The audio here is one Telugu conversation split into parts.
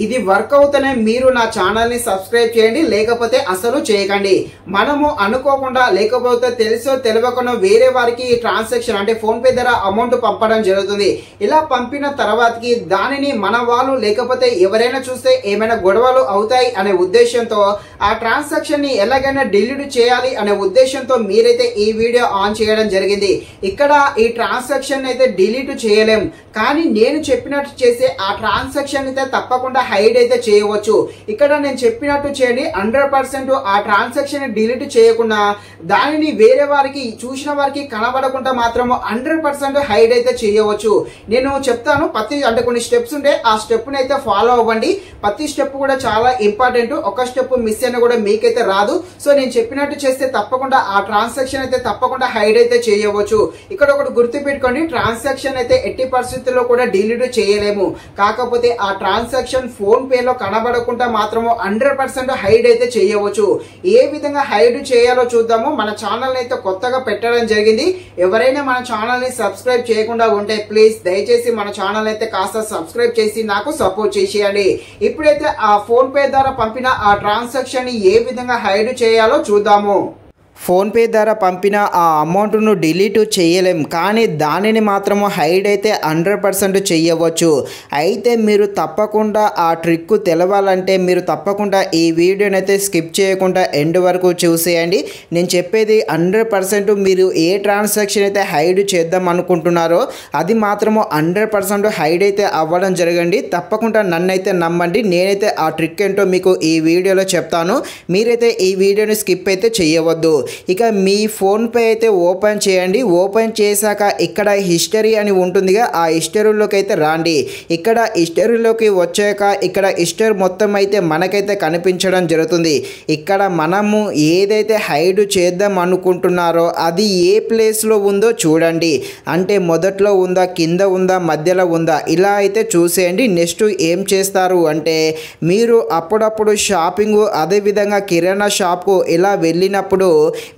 ఇది వర్క్ అవుతనే మీరు నా ఛానల్ ని సబ్స్క్రైబ్ చేయండి, లేకపోతే అసలు చేయకండి. మనము అనుకోకుండా లేకపోతే తెలుసో తెలియకుండా వేరే వారికి ట్రాన్సాక్షన్ అంటే ఫోన్ పే ద్వారా అమౌంట్ పంపడం జరుగుతుంది. ఇలా పంపిన తర్వాతకి దానిని మన వాళ్ళు లేకపోతే ఎవరైనా చూస్తే ఏమైనా గొడవలు అవుతాయి అనే ఉద్దేశంతో ఆ ట్రాన్సాక్షన్ ని ఎలాగైనా డిలీట్ చేయాలి అనే ఉద్దేశంతో మీరైతే ఈ వీడియో ఆన్ చేయడం జరిగింది. ఇక్కడ ఈ ట్రాన్సాక్షన్ అయితే డిలీట్ చేయలేం, కానీ నేను చెప్పినట్టు చేస్తే ఆ ట్రాన్సాక్షన్ అయితే తప్పకుండా హైడ్ అయితే చేయవచ్చు. ఇక్కడ నేను చెప్పినట్టు చేయండి, 100% ఆ ట్రాన్సాక్షన్ డిలీట్ చేయకుండా దానిని వేరే వారికి చూసిన వారికి కనబడకుండా మాత్రము 100% హైడ్ అయితే చేయవచ్చు. నేను చెప్తాను అంటే కొన్ని స్టెప్స్ ఉంటే ఆ స్టెప్ ని అయితే ఫాలో అవ్వండి. ప్రతి స్టెప్ కూడా చాలా ఇంపార్టెంట్. ఒక స్టెప్ మిస్ అయినా కూడా మీకైతే రాదు. సో నేను చెప్పినట్టు చేస్తే తప్పకుండా ఆ ట్రాన్సాక్షన్ అయితే తప్పకుండా హైడ్ అయితే చేయవచ్చు. ఇక్కడ ఒకటి గుర్తు పెట్టుకోండి, ట్రాన్సాక్షన్ అయితే ఎట్టి పరిస్థితుల్లో కూడా డిలీట్ చేయలేము. కాకపోతే ఆ ట్రాన్సాక్షన్ ఫోన్ పే లో కనబడకుండా మాత్రము 100% హైడ్ అయితే చేయవచ్చు. ఏ విధంగా హైడ్ చేయాలో చూద్దాము. మన ఛానల్ అయితే కొత్తగా పెట్టడం జరిగింది. ఎవరైనా మన ఛానల్ ని సబ్స్క్రైబ్ చేయకుండా ఉంటే ప్లీజ్ దయచేసి మన ఛానల్ అయితే కాస్త సబ్స్క్రైబ్ చేసి నాకు సపోర్ట్ చేసేయండి. ఇప్పుడైతే ఆ ఫోన్ పే ద్వారా పంపిన ఆ ట్రాన్సాక్షన్ ని ఏ విధంగా హైడ్ చేయాలో చూద్దాము. ఫోన్పే ద్వారా పంపిన ఆ అమౌంట్ను డిలీట్ చేయలేం, కానీ దానిని మాత్రము హైడ్ అయితే 100% చేయవచ్చు. అయితే మీరు తప్పకుండా ఆ ట్రిక్ తెలవాలంటే మీరు తప్పకుండా ఈ వీడియోని అయితే స్కిప్ చేయకుండా ఎండ్ వరకు చూసేయండి. నేను చెప్పేది 100% మీరు ఏ ట్రాన్సాక్షన్ అయితే హైడ్ చేద్దాం అనుకుంటున్నారో అది మాత్రము 100% హైడ్ అయితే అవ్వడం జరగండి. తప్పకుండా నన్నైతే నమ్మండి. నేనైతే ఆ ట్రిక్ ఏంటో మీకు ఈ వీడియోలో చెప్తాను. మీరైతే ఈ వీడియోని స్కిప్ అయితే చేయవద్దు. ఇక మీ ఫోన్పే అయితే ఓపెన్ చేయండి. ఓపెన్ చేశాక ఇక్కడ హిస్టరీ అని ఉంటుందిగా, ఆ హిస్టరీలోకి అయితే రాండి. ఇక్కడ హిస్టరీలోకి వచ్చాక ఇక్కడ హిస్టరీ మొత్తం అయితే మనకైతే కనిపించడం జరుగుతుంది. ఇక్కడ మనము ఏదైతే హైడ్ చేద్దాం అనుకుంటున్నారో అది ఏ ప్లేస్లో ఉందో చూడండి. అంటే మొదట్లో ఉందా, కింద ఉందా, మధ్యలో ఉందా, ఇలా అయితే చూసేయండి. నెక్స్ట్ ఏం చేస్తారు అంటే మీరు అప్పుడప్పుడు షాపింగ్ అదేవిధంగా కిరాణా షాప్కు ఇలా వెళ్ళినప్పుడు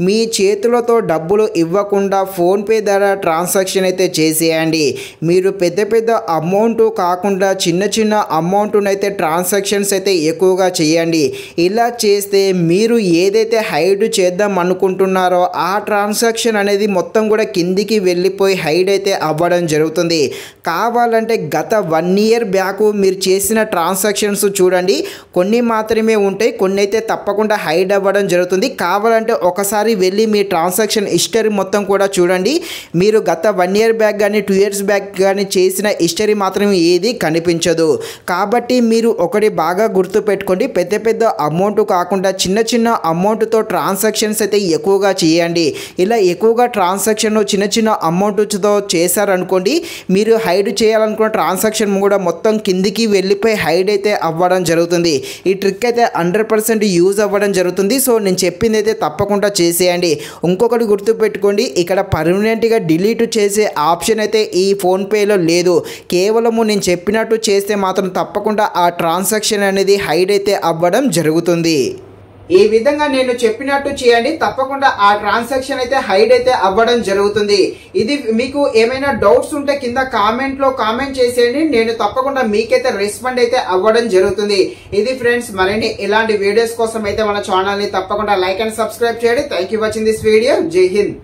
మీ చేతులతో డబ్బులు ఇవ్వకుండా ఫోన్పే ద్వారా ట్రాన్సాక్షన్ అయితే చేసేయండి. మీరు పెద్ద పెద్ద అమౌంట్ కాకుండా చిన్న చిన్న అమౌంట్ను అయితే ట్రాన్సాక్షన్స్ అయితే ఎక్కువగా చేయండి. ఇలా చేస్తే మీరు ఏదైతే హైడ్ చేద్దాం అనుకుంటున్నారో ఆ ట్రాన్సాక్షన్ అనేది మొత్తం కూడా కిందికి వెళ్ళిపోయి హైడ్ అయితే అవ్వడం జరుగుతుంది. కావాలంటే గత 1 year బ్యాక్ మీరు చేసిన ట్రాన్సాక్షన్స్ చూడండి, కొన్ని మాత్రమే ఉంటాయి, కొన్ని అయితే తప్పకుండా హైడ్ అవ్వడం జరుగుతుంది. కావాలంటే ఒకసారి వెళ్ళి మీ ట్రాన్సాక్షన్ హిస్టరీ మొత్తం కూడా చూడండి. మీరు గత 1 year బ్యాక్ కానీ 2 years బ్యాక్ కానీ చేసిన హిస్టరీ మాత్రం ఏది కనిపించదు. కాబట్టి మీరు ఒకటి బాగా గుర్తు పెట్టుకోండి, పెద్ద పెద్ద అమౌంట్ కాకుండా చిన్న చిన్న అమౌంట్తో ట్రాన్సాక్షన్స్ అయితే ఎక్కువగా చేయండి. ఇలా ఎక్కువగా ట్రాన్సాక్షన్ చిన్న చిన్న అమౌంట్తో చేశారనుకోండి, మీరు హైడ్ చేయాలనుకున్న ట్రాన్సాక్షన్ కూడా మొత్తం కిందికి వెళ్ళిపోయి హైడ్ అయితే అవ్వడం జరుగుతుంది. ఈ ట్రిక్ అయితే 100% యూజ్ అవ్వడం జరుగుతుంది. సో నేను చెప్పింది అయితే తప్పకుండా చేసేయండి. ఇంకొకటి గుర్తుపెట్టుకోండి, ఇక్కడ పర్మనెంట్గా డిలీట్ చేసే ఆప్షన్ అయితే ఈ ఫోన్పేలో లేదు. కేవలము నేను చెప్పినట్టు చేస్తే మాత్రం తప్పకుండా ఆ ట్రాన్సాక్షన్ అనేది హైడ్ అయితే అవ్వడం జరుగుతుంది. ఈ విధంగా నేను చెప్పినట్టు చేయండి, తప్పకుండా ఆ ట్రాన్సాక్షన్ అయితే హైడ్ అయితే అవ్వడం జరుగుతుంది. ఇది మీకు ఏమైనా డౌట్స్ ఉంటే కింద కామెంట్ లో కామెంట్ చేసేయండి. నేను తప్పకుండా మీకైతే రెస్పాండ్ అయితే అవ్వడం జరుగుతుంది. ఇది ఫ్రెండ్స్, మరిన్ని ఇలాంటి వీడియోస్ కోసం అయితే మన ఛానల్ ని తప్పకుండా లైక్ అండ్ సబ్స్క్రైబ్ చేయండి. Thank you watching this video. జై హింద్.